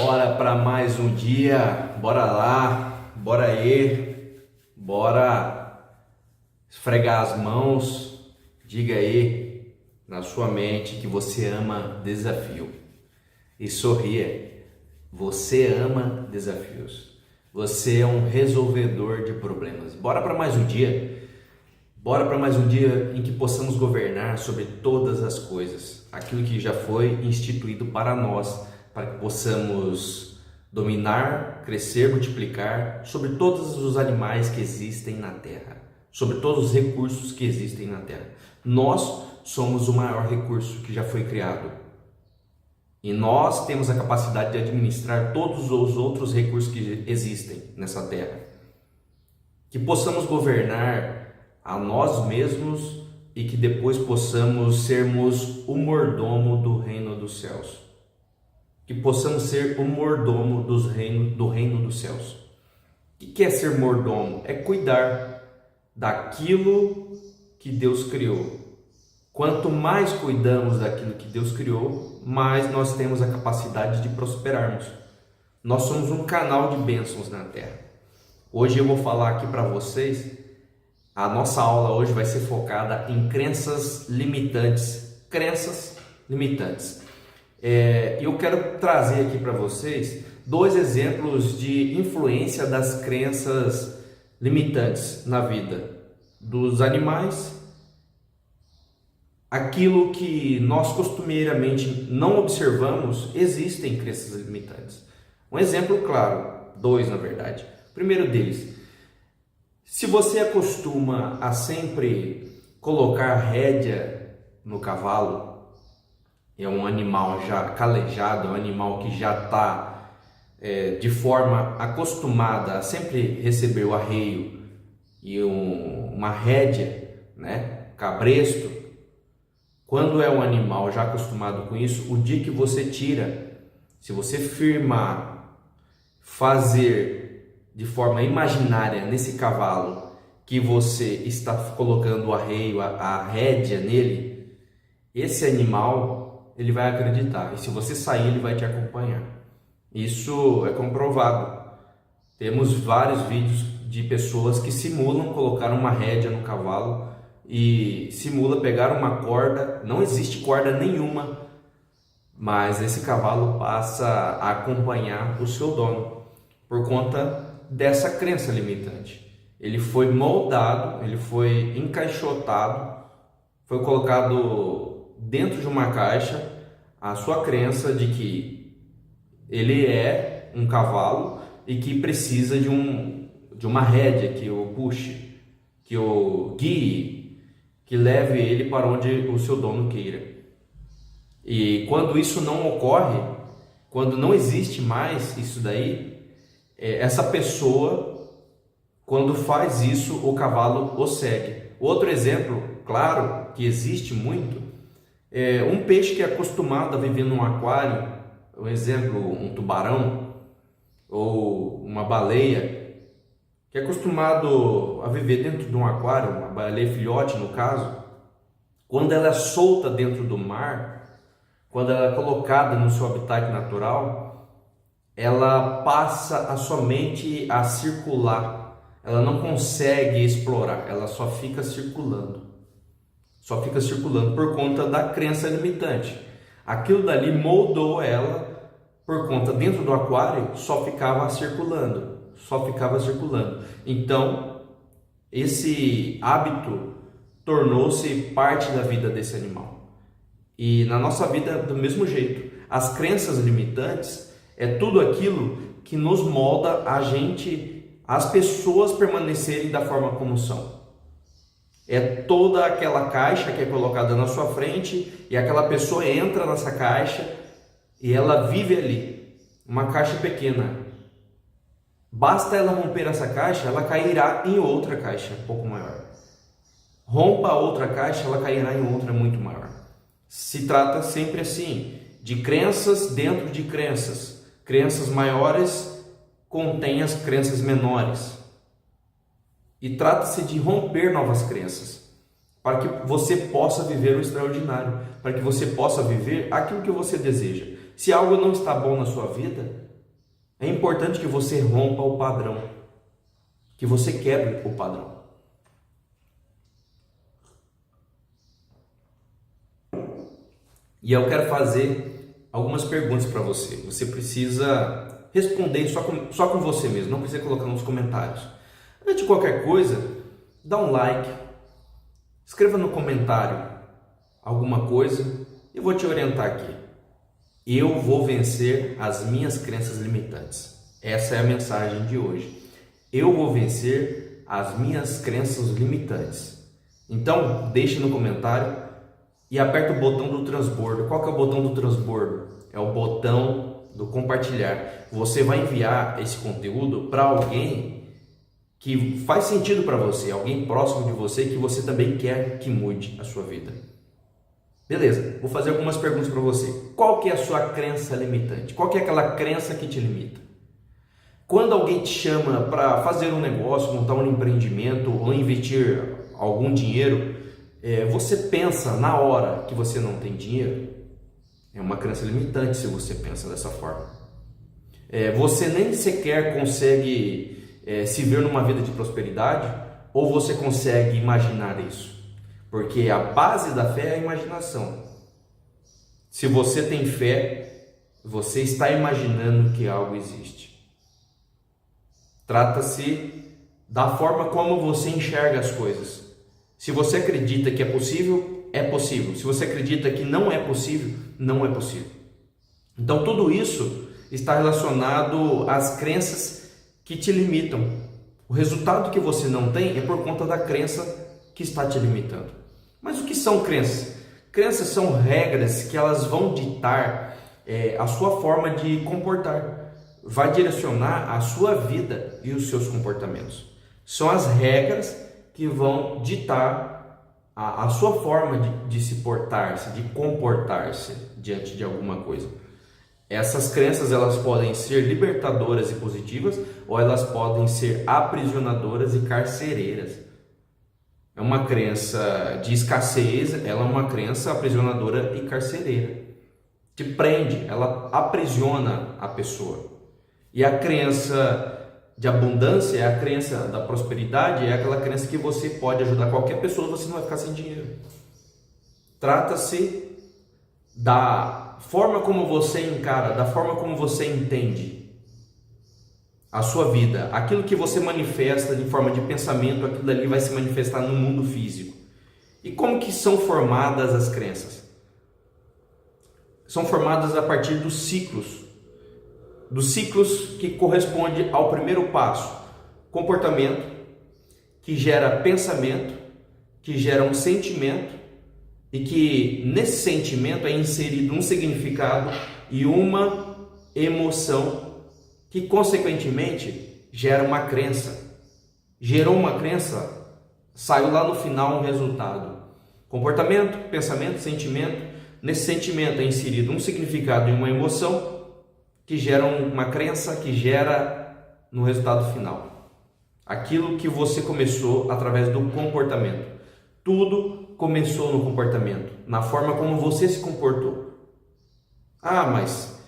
Bora para mais um dia, bora lá, bora aí, bora esfregar as mãos, diga aí na sua mente que você ama desafio e sorria, você ama desafios, você é um resolvedor de problemas. Bora para mais um dia, bora para mais um dia em que possamos governar sobre todas as coisas, aquilo que já foi instituído para nós, para que possamos dominar, crescer, multiplicar sobre todos os animais que existem na Terra, sobre todos os recursos que existem na Terra. Nós somos o maior recurso que já foi criado e nós temos a capacidade de administrar todos os outros recursos que existem nessa Terra. Que possamos governar a nós mesmos e que depois possamos sermos o mordomo do reino dos céus. Que possamos ser o mordomo do reino dos céus. O que é ser mordomo? É cuidar daquilo que Deus criou. Quanto mais cuidamos daquilo que Deus criou, mais nós temos a capacidade de prosperarmos. Nós somos um canal de bênçãos na Terra. Hoje eu vou falar aqui para vocês, a nossa aula hoje vai ser focada em crenças limitantes. Crenças limitantes. Eu quero trazer aqui para vocês dois exemplos de influência das crenças limitantes na vida dos animais, aquilo que nós costumeiramente não observamos. Existem crenças limitantes. Um exemplo claro, dois na verdade. O primeiro deles, se você acostuma a sempre colocar rédea no cavalo, é um animal já calejado, é um animal que já está de forma acostumada a sempre receber o arreio e uma rédea, né? Cabresto. Quando é um animal já acostumado com isso, o dia que você tira, se você firmar, fazer de forma imaginária nesse cavalo que você está colocando o arreio, a rédea nele, esse animal ele vai acreditar, e se você sair ele vai te acompanhar. Isso é comprovado. Temos vários vídeos de pessoas que simulam colocar uma rédea no cavalo e simula pegar uma corda, não existe corda nenhuma, mas esse cavalo passa a acompanhar o seu dono por conta dessa crença limitante. Ele foi moldado, ele foi encaixotado, foi colocado dentro de uma caixa a sua crença de que ele é um cavalo e que precisa de uma rédea que o puxe, que o guie, que leve ele para onde o seu dono queira. E quando isso não ocorre, quando não existe mais isso daí, essa pessoa, quando faz isso, o cavalo o segue. Outro exemplo, claro, que existe muito, um peixe que é acostumado a viver num aquário, um exemplo, um tubarão ou uma baleia, que é acostumado a viver dentro de um aquário, uma baleia filhote no caso, quando ela é solta dentro do mar, quando ela é colocada no seu habitat natural, ela passa somente a circular, ela não consegue explorar, ela só fica circulando. Só fica circulando por conta da crença limitante. Aquilo dali moldou ela por conta, dentro do aquário, só ficava circulando. Então, esse hábito tornou-se parte da vida desse animal. E na nossa vida, do mesmo jeito, as crenças limitantes é tudo aquilo que nos molda as pessoas permanecerem da forma como são. É toda aquela caixa que é colocada na sua frente e aquela pessoa entra nessa caixa e ela vive ali, uma caixa pequena. Basta ela romper essa caixa, ela cairá em outra caixa um pouco maior. Rompa a outra caixa, ela cairá em outra muito maior. Se trata sempre assim, de crenças dentro de crenças. Crenças maiores contêm as crenças menores. E trata-se de romper novas crenças, para que você possa viver o extraordinário, para que você possa viver aquilo que você deseja. Se algo não está bom na sua vida, É importante que você rompa o padrão, que você quebre o padrão. E eu quero fazer algumas perguntas para você. Você precisa responder só com você mesmo, não precisa colocar nos comentários. Antes de qualquer coisa, dá um like, escreva no comentário alguma coisa. Eu vou te orientar aqui. Eu vou vencer as minhas crenças limitantes. Essa é a mensagem de hoje. Eu vou vencer as minhas crenças limitantes. Então, deixe no comentário e aperta o botão do transbordo. Qual que é o botão do transbordo? É o botão do compartilhar. Você vai enviar esse conteúdo para alguém que faz sentido para você, alguém próximo de você que você também quer que mude a sua vida. Beleza, vou fazer algumas perguntas para você. Qual que é a sua crença limitante? Qual que é aquela crença que te limita? Quando alguém te chama para fazer um negócio, montar um empreendimento ou investir algum dinheiro, você pensa na hora que você não tem dinheiro? É uma crença limitante se você pensa dessa forma. Você nem sequer consegue se ver numa vida de prosperidade, ou você consegue imaginar isso? Porque a base da fé é a imaginação. Se você tem fé, você está imaginando que algo existe. Trata-se da forma como você enxerga as coisas. Se você acredita que é possível, é possível. Se você acredita que não é possível, não é possível. Então tudo isso está relacionado às crenças que te limitam. O resultado que você não tem é por conta da crença que está te limitando. Mas o que são crenças? Crenças são regras que elas vão ditar a sua forma de comportar. Vai direcionar a sua vida e os seus comportamentos. São as regras que vão ditar a sua forma de se portar-se, de comportar-se diante de alguma coisa. Essas crenças elas podem ser libertadoras e positivas, ou elas podem ser aprisionadoras e carcereiras. É uma crença de escassez, ela é uma crença aprisionadora e carcereira. Te prende, ela aprisiona a pessoa. E a crença de abundância, é a crença da prosperidade, é aquela crença que você pode ajudar qualquer pessoa, você não vai ficar sem dinheiro. Trata-se da forma como você encara, da forma como você entende a sua vida. Aquilo que você manifesta de forma de pensamento, aquilo ali vai se manifestar no mundo físico. E como que são formadas as crenças? São formadas a partir dos ciclos que corresponde ao primeiro passo, comportamento, que gera pensamento, que gera um sentimento, e que nesse sentimento é inserido um significado e uma emoção, que consequentemente gera uma crença. Gerou uma crença, saiu lá no final um resultado. Comportamento, pensamento, sentimento. Nesse sentimento é inserido um significado e uma emoção que geram uma crença, que gera no resultado final aquilo que você começou através do comportamento. Tudo começou no comportamento, na forma como você se comportou. Ah, mas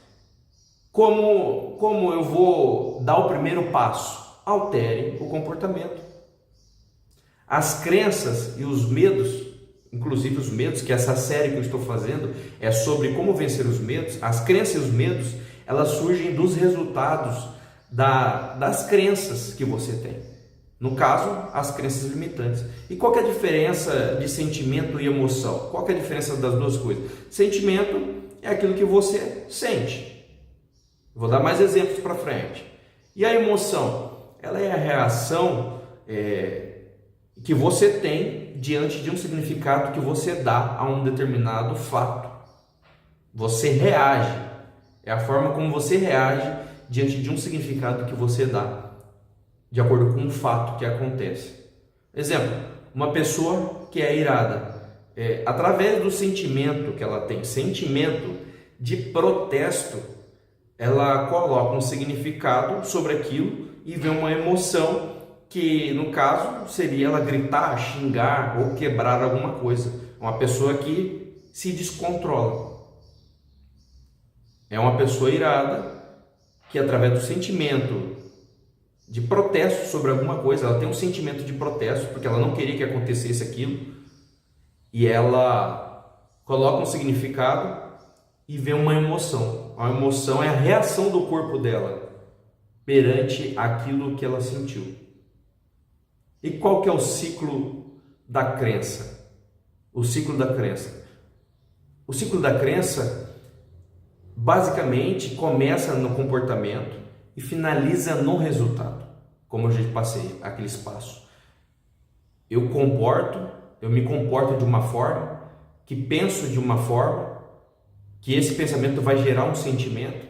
como eu vou dar o primeiro passo? Altere o comportamento. As crenças e os medos, inclusive os medos, que essa série que eu estou fazendo é sobre como vencer os medos. As crenças e os medos, elas surgem dos resultados das crenças que você tem. No caso, as crenças limitantes. E qual que é a diferença de sentimento e emoção? Qual que é a diferença das duas coisas? Sentimento é aquilo que você sente. Vou dar mais exemplos para frente. E a emoção? Ela é a reação que você tem diante de um significado que você dá a um determinado fato. Você reage. É a forma como você reage diante de um significado que você dá, de acordo com um fato que acontece. Exemplo, uma pessoa que é irada, através do sentimento que ela tem, sentimento de protesto, ela coloca um significado sobre aquilo e vê uma emoção que, no caso, seria ela gritar, xingar ou quebrar alguma coisa. Uma pessoa que se descontrola. É uma pessoa irada que através do sentimento de protesto sobre alguma coisa, ela tem um sentimento de protesto, porque ela não queria que acontecesse aquilo, e ela coloca um significado e vê uma emoção. A emoção é a reação do corpo dela perante aquilo que ela sentiu. E qual que é o ciclo da crença? O ciclo da crença. O ciclo da crença basicamente começa no comportamento e finaliza no resultado, como eu já passei aquele espaço. Eu me comporto de uma forma, que penso de uma forma, que esse pensamento vai gerar um sentimento,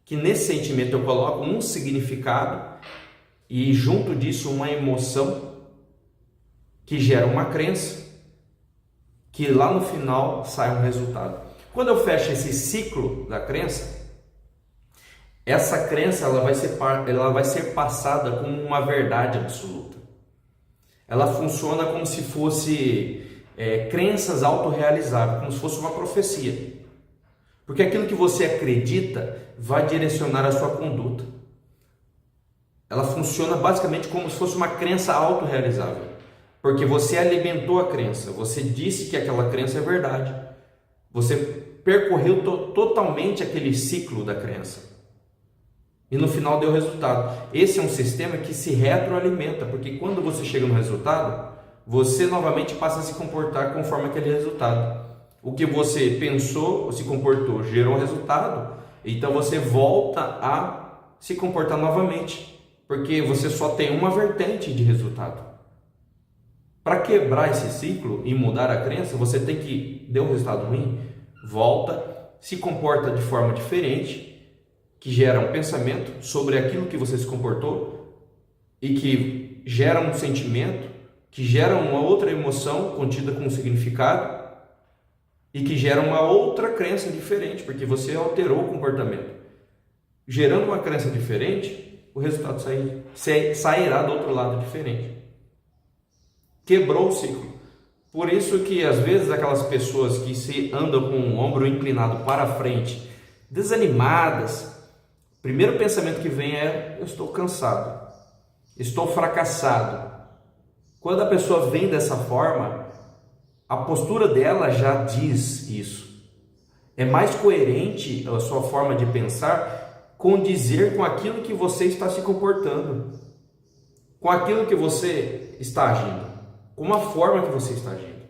que nesse sentimento eu coloco um significado e junto disso uma emoção que gera uma crença, que lá no final sai um resultado. Quando eu fecho esse ciclo da crença, essa crença ela vai ser passada como uma verdade absoluta. Ela funciona como se fosse crenças autorrealizáveis, como se fosse uma profecia. Porque aquilo que você acredita vai direcionar a sua conduta. Ela funciona basicamente como se fosse uma crença autorrealizável. Porque você alimentou a crença, você disse que aquela crença é verdade. Você percorreu totalmente aquele ciclo da crença. E no final deu resultado. Esse é um sistema que se retroalimenta, porque quando você chega no resultado, você novamente passa a se comportar conforme aquele resultado. O que você pensou, ou se comportou, gerou um resultado, então você volta a se comportar novamente, porque você só tem uma vertente de resultado. Para quebrar esse ciclo e mudar a crença, você tem que, deu um resultado ruim, volta, se comporta de forma diferente, que gera um pensamento sobre aquilo que você se comportou e que gera um sentimento, que gera uma outra emoção contida com um significado e que gera uma outra crença diferente, porque você alterou o comportamento. Gerando uma crença diferente, o resultado sairá do outro lado diferente. Quebrou o ciclo. Por isso que às vezes aquelas pessoas que se andam com o ombro inclinado para frente, desanimadas, o primeiro pensamento que vem é: eu estou cansado, estou fracassado. Quando a pessoa vem dessa forma, a postura dela já diz isso. É mais coerente a sua forma de pensar condizer com aquilo que você está se comportando, com aquilo que você está agindo, com a forma que você está agindo.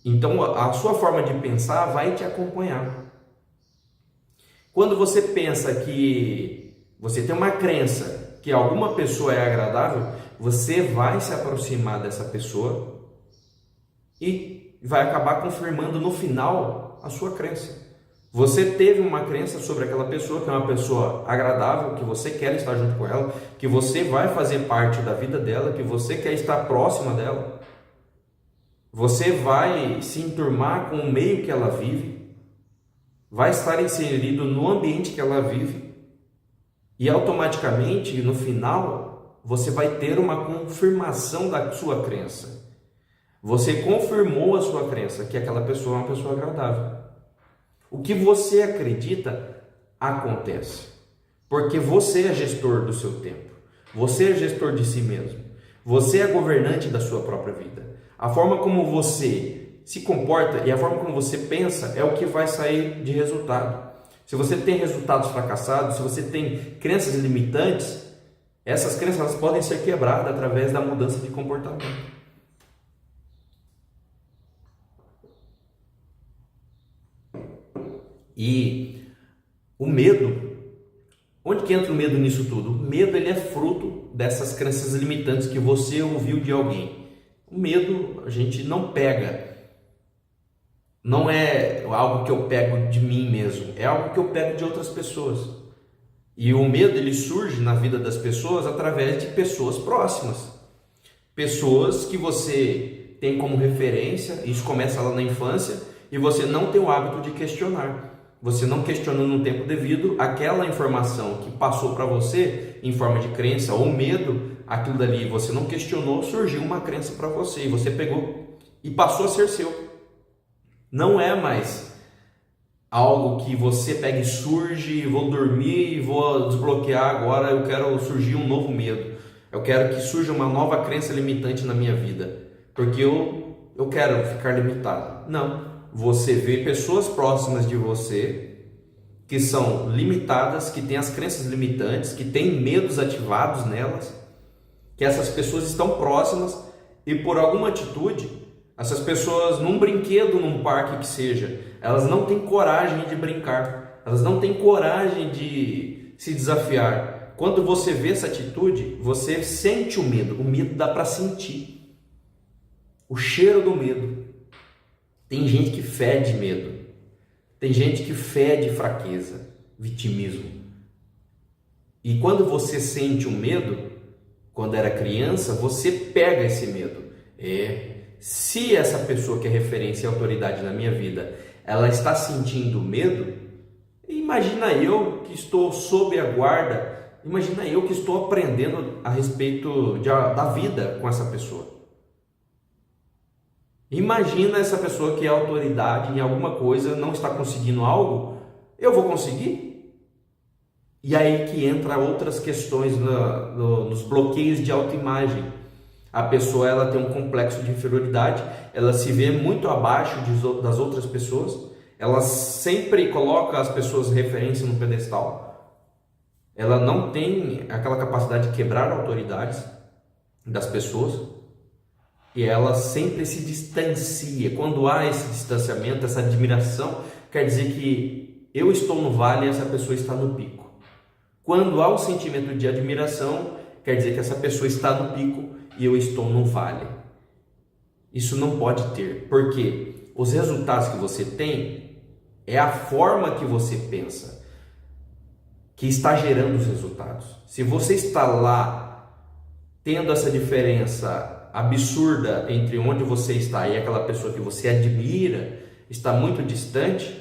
Então a sua forma de pensar vai te acompanhar. Quando você pensa que você tem uma crença que alguma pessoa é agradável, você vai se aproximar dessa pessoa e vai acabar confirmando no final a sua crença. Você teve uma crença sobre aquela pessoa, que é uma pessoa agradável, que você quer estar junto com ela, que você vai fazer parte da vida dela, que você quer estar próxima dela. Você vai se enturmar com o meio que ela vive, vai estar inserido no ambiente que ela vive e automaticamente, no final, você vai ter uma confirmação da sua crença. Você confirmou a sua crença que aquela pessoa é uma pessoa agradável. O que você acredita acontece, porque você é gestor do seu tempo, você é gestor de si mesmo, você é governante da sua própria vida. A forma como você se comporta e a forma como você pensa é o que vai sair de resultado. Se você tem resultados fracassados, se você tem crenças limitantes, essas crenças elas podem ser quebradas através da mudança de comportamento. E o medo, onde que entra o medo nisso tudo? O medo ele é fruto dessas crenças limitantes que você ouviu de alguém. O medo a gente não pega. Não é algo que eu pego de mim mesmo, é algo que eu pego de outras pessoas. E o medo ele surge na vida das pessoas através de pessoas próximas. Pessoas que você tem como referência, isso começa lá na infância, e você não tem o hábito de questionar. Você não questionou no tempo devido, aquela informação que passou para você em forma de crença ou medo, aquilo dali você não questionou, surgiu uma crença para você e você pegou e passou a ser seu. Não é mais algo que você pega e surge, vou dormir e vou desbloquear agora, eu quero surgir um novo medo. Eu quero que surja uma nova crença limitante na minha vida, porque eu quero ficar limitado. Não, você vê pessoas próximas de você que são limitadas, que têm as crenças limitantes, que têm medos ativados nelas, que essas pessoas estão próximas e por alguma atitude, essas pessoas num brinquedo, num parque que seja, elas não têm coragem de brincar, elas não têm coragem de se desafiar. Quando você vê essa atitude, você sente o medo dá para sentir, o cheiro do medo. Tem gente que fede medo, tem gente que fede fraqueza, vitimismo. E quando você sente o medo, quando era criança, você pega esse medo. Se essa pessoa que é referência e autoridade na minha vida, ela está sentindo medo, imagina eu que estou sob a guarda, imagina eu que estou aprendendo a respeito da vida com essa pessoa. Imagina essa pessoa que é autoridade em alguma coisa, não está conseguindo algo, eu vou conseguir? E aí que entra outras questões nos bloqueios de autoimagem. A pessoa ela tem um complexo de inferioridade, ela se vê muito abaixo das outras pessoas, ela sempre coloca as pessoas referência no pedestal, ela não tem aquela capacidade de quebrar autoridades das pessoas e ela sempre se distancia. Quando há esse distanciamento, essa admiração, quer dizer que eu estou no vale e essa pessoa está no pico. Quando há um sentimento de admiração, quer dizer que essa pessoa está no pico e eu estou no vale. Isso não pode ter, porque os resultados que você tem é a forma que você pensa que está gerando os resultados. Se você está lá tendo essa diferença absurda entre onde você está e aquela pessoa que você admira está muito distante,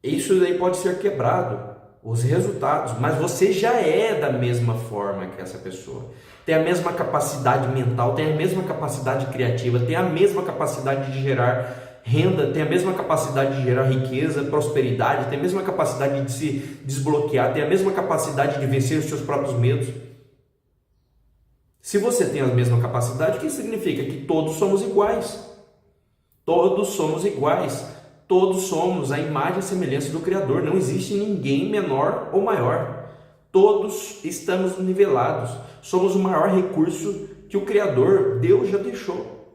isso daí pode ser quebrado, os resultados, mas você já é da mesma forma que essa pessoa, tem a mesma capacidade mental, tem a mesma capacidade criativa, tem a mesma capacidade de gerar renda, tem a mesma capacidade de gerar riqueza, prosperidade, tem a mesma capacidade de se desbloquear, tem a mesma capacidade de vencer os seus próprios medos. Se você tem a mesma capacidade, o que significa? Que todos somos iguais. Todos somos iguais. Todos somos a imagem e semelhança do Criador. Não existe ninguém menor ou maior. Todos estamos nivelados. Somos o maior recurso que o Criador, Deus, já deixou.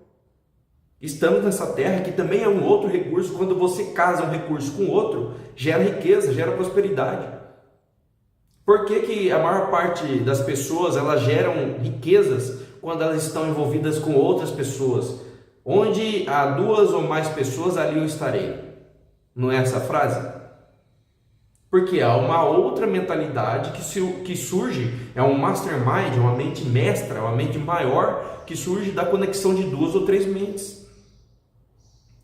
Estamos nessa terra que também é um outro recurso. Quando você casa um recurso com outro, gera riqueza, gera prosperidade. Por que a maior parte das pessoas elas geram riquezas quando elas estão envolvidas com outras pessoas? Onde há duas ou mais pessoas, ali eu estarei. Não é essa frase? Porque há uma outra mentalidade que surge, é um mastermind, uma mente mestra, uma mente maior, que surge da conexão de duas ou três mentes.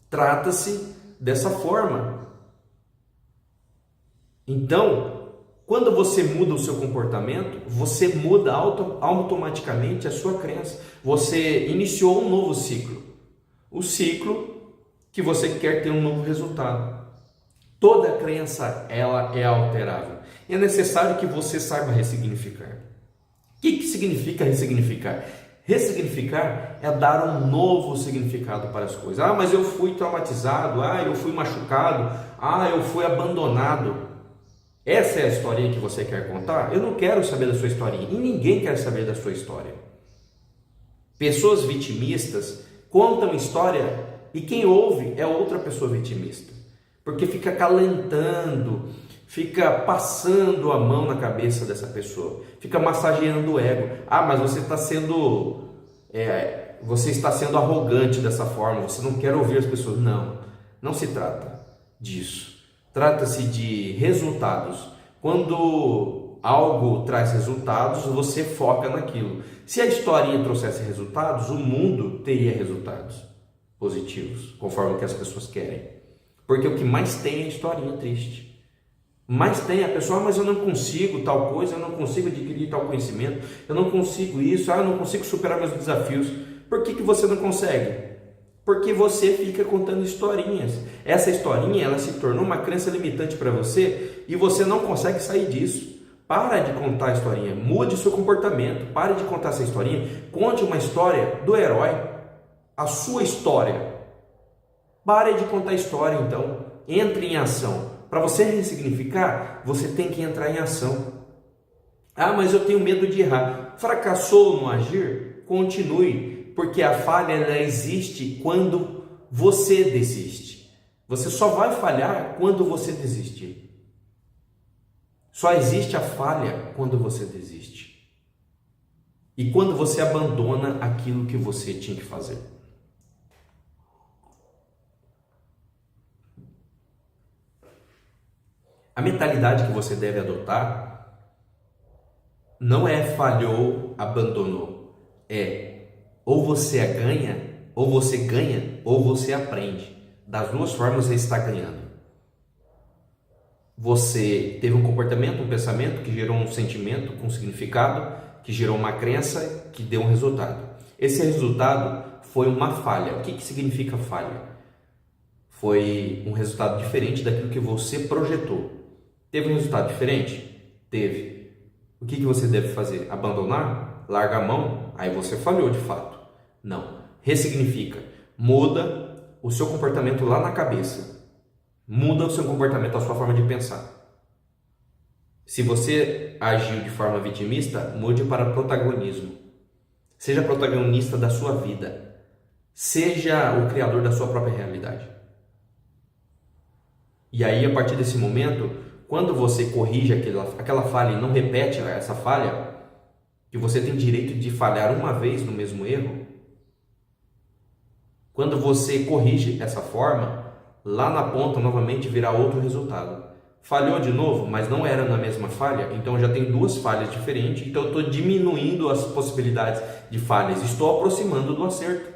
Trata-se dessa forma. Então, quando você muda o seu comportamento, você muda automaticamente a sua crença. Você iniciou um novo ciclo. O ciclo que você quer ter um novo resultado. Toda crença ela é alterável. E é necessário que você saiba ressignificar. O que significa ressignificar? Ressignificar é dar um novo significado para as coisas. Ah, mas eu fui traumatizado. Ah, eu fui machucado. Ah, eu fui abandonado. Essa é a historinha que você quer contar? Eu não quero saber da sua historinha. E ninguém quer saber da sua história. Pessoas vitimistas contam história e quem ouve é outra pessoa vitimista. Porque fica acalentando, fica passando a mão na cabeça dessa pessoa, fica massageando o ego. Ah, mas você está sendo arrogante dessa forma, você não quer ouvir as pessoas. Não, não se trata disso. Trata-se de resultados. Quando algo traz resultados, você foca naquilo. Se a historinha trouxesse resultados, o mundo teria resultados positivos, conforme o que as pessoas querem. Porque o que mais tem é a historinha triste. Mais tem a pessoa, mas eu não consigo tal coisa, eu não consigo adquirir tal conhecimento, eu não consigo isso, eu não consigo superar meus desafios. Por que você não consegue? Porque você fica contando historinhas. Essa historinha, ela se tornou uma crença limitante para você e você não consegue sair disso. Para de contar a historinha, mude seu comportamento, pare de contar essa historinha, conte uma história do herói, a sua história. Pare de contar história, então, entre em ação. Para você ressignificar, você tem que entrar em ação. Ah, mas eu tenho medo de errar. Fracassou no agir? Continue, porque a falha ela existe quando você desiste. Você só vai falhar quando você desistir. Só existe a falha quando você desiste. E quando você abandona aquilo que você tinha que fazer. A mentalidade que você deve adotar não é falhou, abandonou. É ou você ganha, ou você aprende. Das duas formas você está ganhando. Você teve um comportamento, um pensamento que gerou um sentimento com significado, que gerou uma crença que deu um resultado. Esse resultado foi uma falha. O que significa falha? Foi um resultado diferente daquilo que você projetou. Teve um resultado diferente? Teve. O que você deve fazer? Abandonar? Larga a mão? Aí você falhou de fato. Não. Ressignifica. Muda o seu comportamento lá na cabeça. Muda o seu comportamento, a sua forma de pensar. Se você agiu de forma vitimista, mude para protagonismo. Seja protagonista da sua vida. Seja o criador da sua própria realidade. E aí, a partir desse momento, quando você corrige aquela falha e não repete essa falha, que você tem direito de falhar uma vez no mesmo erro, quando você corrige essa forma, lá na ponta novamente virá outro resultado. Falhou de novo, mas não era na mesma falha, então já tem duas falhas diferentes, então eu estou diminuindo as possibilidades de falhas, estou aproximando do acerto.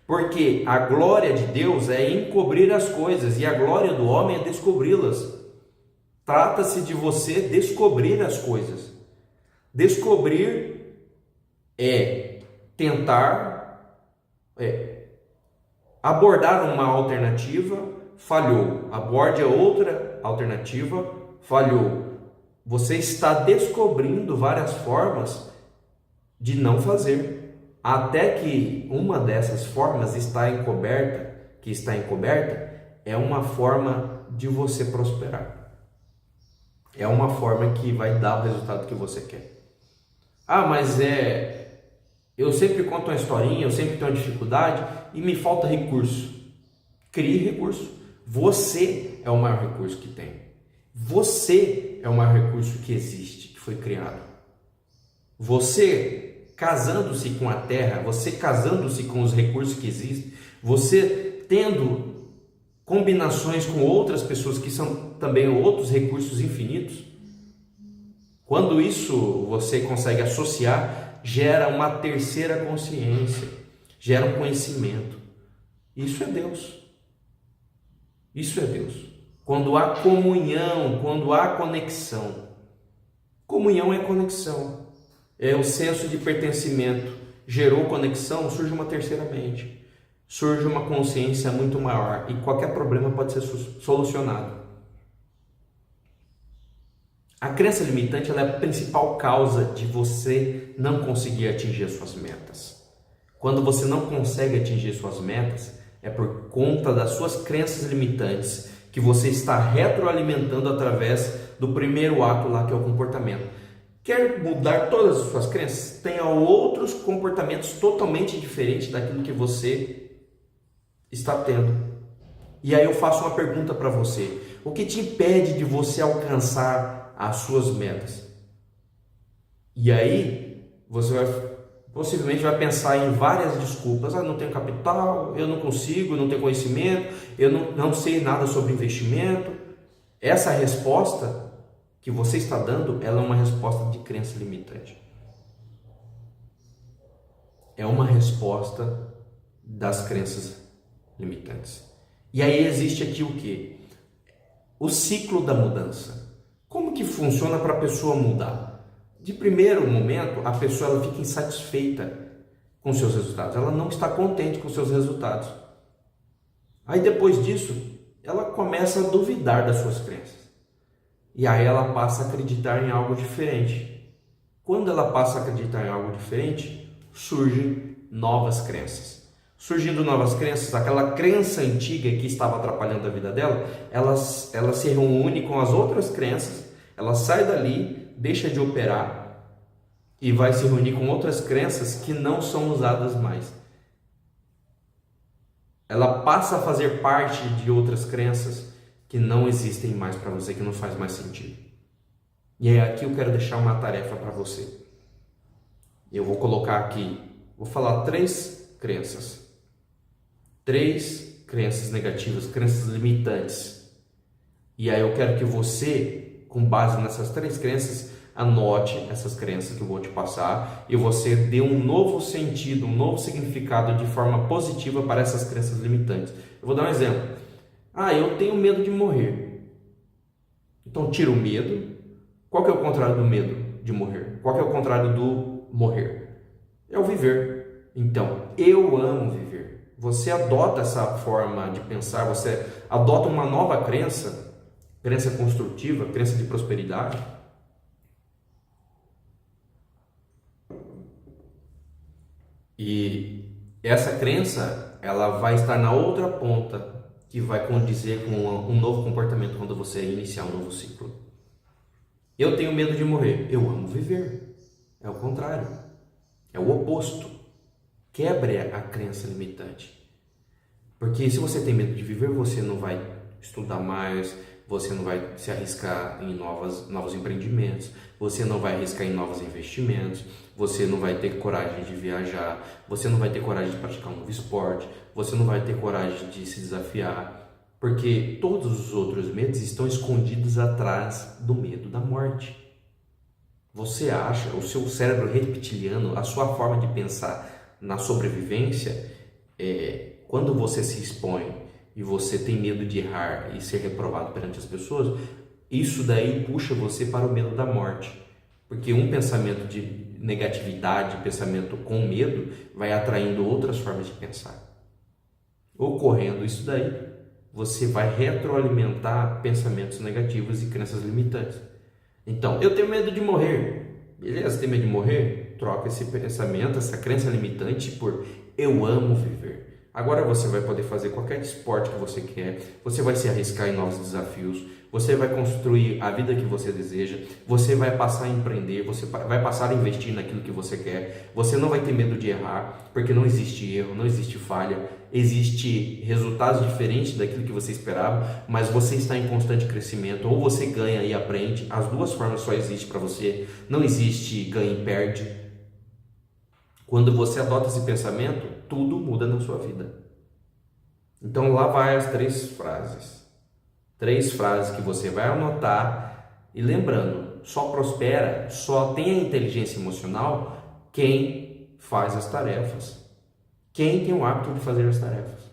Porque a glória de Deus é encobrir as coisas e a glória do homem é descobri-las. Trata-se de você descobrir as coisas. Descobrir é tentar abordar uma alternativa, falhou. Aborde a outra alternativa, falhou. Você está descobrindo várias formas de não fazer, até que uma dessas formas está encoberta, é uma forma de você prosperar. É uma forma que vai dar o resultado que você quer. Ah, mas eu sempre conto uma historinha, eu sempre tenho uma dificuldade e me falta recurso. Crie recurso. Você é o maior recurso que tem. Você é o maior recurso que existe, que foi criado. Você casando-se com a terra, você casando-se com os recursos que existem, você tendo combinações com outras pessoas que são também outros recursos infinitos, quando isso você consegue associar, gera uma terceira consciência, gera um conhecimento. Isso é Deus. Isso é Deus. Quando há comunhão, quando há conexão. Comunhão é conexão. É o senso de pertencimento. Gerou conexão, surge uma terceira mente. Surge uma consciência muito maior e qualquer problema pode ser solucionado. A crença limitante ela é a principal causa de você não conseguir atingir as suas metas. Quando você não consegue atingir suas metas, é por conta das suas crenças limitantes que você está retroalimentando através do primeiro ato lá, que é o comportamento. Quer mudar todas as suas crenças? Tenha outros comportamentos totalmente diferentes daquilo que você está tendo. E aí eu faço uma pergunta para você. O que te impede de você alcançar as suas metas? E aí você possivelmente vai pensar em várias desculpas. Não tenho capital, eu não consigo, não tenho conhecimento, eu não sei nada sobre investimento. Essa resposta que você está dando, ela é uma resposta de crença limitante. É uma resposta das crenças limitantes. E aí existe aqui o quê? O ciclo da mudança. Como que funciona para a pessoa mudar? De primeiro momento, a pessoa ela fica insatisfeita com seus resultados. Ela não está contente com seus resultados. Aí depois disso, ela começa a duvidar das suas crenças. E aí ela passa a acreditar em algo diferente. Quando ela passa a acreditar em algo diferente, surgem novas crenças. Surgindo novas crenças, aquela crença antiga que estava atrapalhando a vida dela, ela se reúne com as outras crenças, ela sai dali, deixa de operar e vai se reunir com outras crenças que não são usadas mais. Ela passa a fazer parte de outras crenças que não existem mais para você, que não faz mais sentido. E é aqui eu quero deixar uma tarefa para você. Eu vou colocar aqui, vou falar três crenças negativas, crenças limitantes. E aí eu quero que você, com base nessas três crenças, anote essas crenças que eu vou te passar e você dê um novo sentido, um novo significado de forma positiva para essas crenças limitantes. Eu vou dar um exemplo. Eu tenho medo de morrer. Então tira o medo. Qual que é o contrário do medo de morrer? Qual que é o contrário do morrer? É o viver. Então, eu amo viver. Você adota essa forma de pensar, você adota uma nova crença construtiva, crença de prosperidade. E essa crença, ela vai estar na outra ponta, que vai condizer com um novo comportamento quando você iniciar um novo ciclo. Eu tenho medo de morrer. Eu amo viver. É o contrário. É o oposto. Quebre a crença limitante. Porque se você tem medo de viver, você não vai estudar mais, você não vai se arriscar em novos empreendimentos, você não vai arriscar em novos investimentos, você não vai ter coragem de viajar, você não vai ter coragem de praticar um novo esporte, você não vai ter coragem de se desafiar, porque todos os outros medos estão escondidos atrás do medo da morte. Você acha, o seu cérebro reptiliano, a sua forma de pensar na sobrevivência, quando você se expõe e você tem medo de errar e ser reprovado perante as pessoas, isso daí puxa você para o medo da morte. Porque um pensamento de negatividade, pensamento com medo, vai atraindo outras formas de pensar. Ocorrendo isso daí, você vai retroalimentar pensamentos negativos e crenças limitantes. Então, eu tenho medo de morrer. Beleza, tem medo de morrer? Troca esse pensamento, essa crença limitante por eu amo viver. Agora você vai poder fazer qualquer esporte que você quer, você vai se arriscar em novos desafios, você vai construir a vida que você deseja, você vai passar a empreender, você vai passar a investir naquilo que você quer, você não vai ter medo de errar, porque não existe erro, não existe falha, existe resultados diferentes daquilo que você esperava, mas você está em constante crescimento, ou você ganha e aprende, as duas formas só existem para você, não existe ganha e perde. Quando você adota esse pensamento, tudo muda na sua vida. Então lá vai as três frases. Três frases que você vai anotar e lembrando, só prospera, só tem a inteligência emocional quem faz as tarefas. Quem tem o hábito de fazer as tarefas.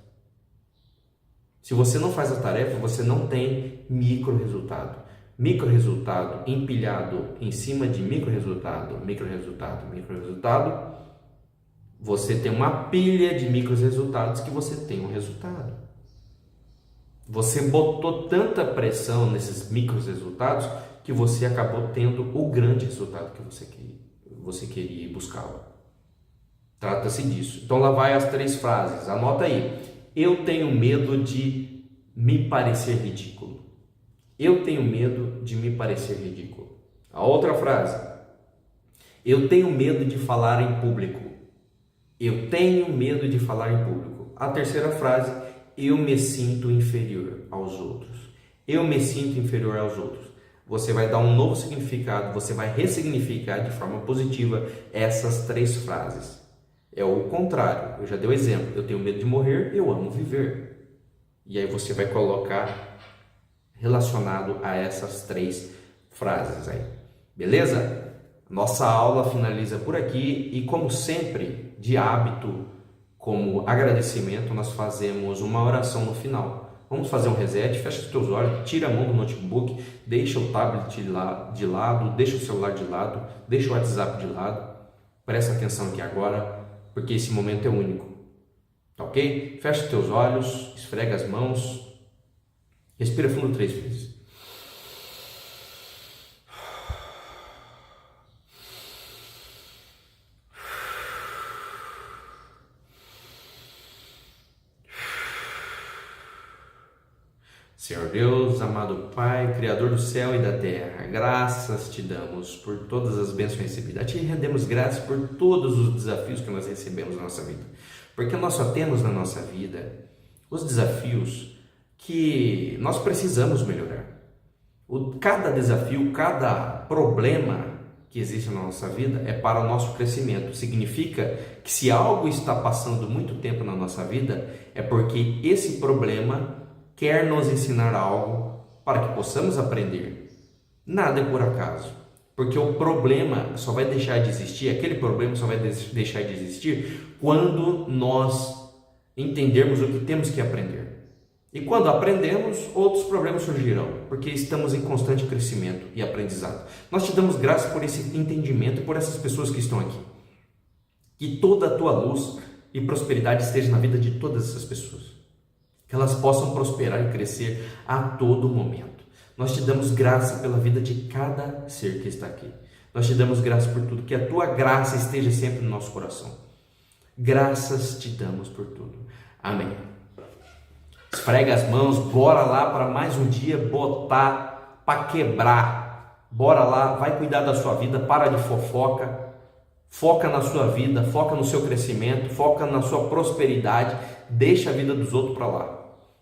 Se você não faz a tarefa, você não tem micro resultado. Micro resultado empilhado em cima de micro resultado, você tem uma pilha de micros resultados que você tem um resultado. Você botou tanta pressão nesses micros resultados que você acabou tendo o grande resultado que você queria buscar. Trata-se disso. Então lá vai as três frases. Anota aí. Eu tenho medo de me parecer ridículo. Eu tenho medo de me parecer ridículo. A outra frase. Eu tenho medo de falar em público. Eu tenho medo de falar em público. A terceira frase, eu me sinto inferior aos outros. Eu me sinto inferior aos outros. Você vai dar um novo significado, você vai ressignificar de forma positiva essas três frases. É o contrário, eu já dei o exemplo. Eu tenho medo de morrer, eu amo viver. E aí você vai colocar relacionado a essas três frases aí. Beleza? Nossa aula finaliza por aqui e, como sempre, de hábito, como agradecimento, nós fazemos uma oração no final. Vamos fazer um reset, fecha os teus olhos, tira a mão do notebook, deixa o tablet de lado, deixa o celular de lado, deixa o WhatsApp de lado. Presta atenção aqui agora, porque esse momento é único. Tá ok? Fecha os teus olhos, esfrega as mãos, respira fundo 3 vezes. Senhor Deus, amado Pai, Criador do céu e da terra, graças te damos por todas as bênçãos recebidas. A ti rendemos graças por todos os desafios que nós recebemos na nossa vida, porque nós só temos na nossa vida os desafios que nós precisamos melhorar. Cada desafio, cada problema que existe na nossa vida é para o nosso crescimento. Significa que se algo está passando muito tempo na nossa vida, é porque esse problema quer nos ensinar algo para que possamos aprender. Nada é por acaso, porque o problema só vai deixar de existir, aquele problema só vai deixar de existir quando nós entendermos o que temos que aprender. E quando aprendemos, outros problemas surgirão, porque estamos em constante crescimento e aprendizado. Nós te damos graças por esse entendimento e por essas pessoas que estão aqui. Que toda a tua luz e prosperidade esteja na vida de todas essas pessoas. Que elas possam prosperar e crescer a todo momento. Nós te damos graça pela vida de cada ser que está aqui. Nós te damos graça por tudo, que a tua graça esteja sempre no nosso coração. Graças te damos por tudo. Amém. Esfrega as mãos, bora lá para mais um dia botar para quebrar. Bora lá, vai cuidar da sua vida, para de fofoca. Foca na sua vida, foca no seu crescimento, foca na sua prosperidade, deixa a vida dos outros para lá.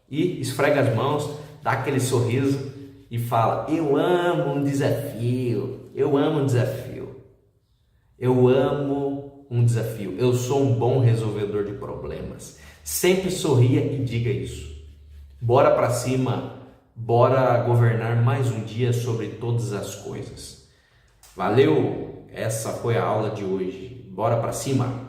E esfrega as mãos, dá aquele sorriso e fala: eu amo um desafio, eu amo um desafio, eu amo um desafio, eu sou um bom resolvedor de problemas. Sempre sorria e diga isso. Bora para cima, bora governar mais um dia sobre todas as coisas. Valeu, essa foi a aula de hoje. Bora para cima!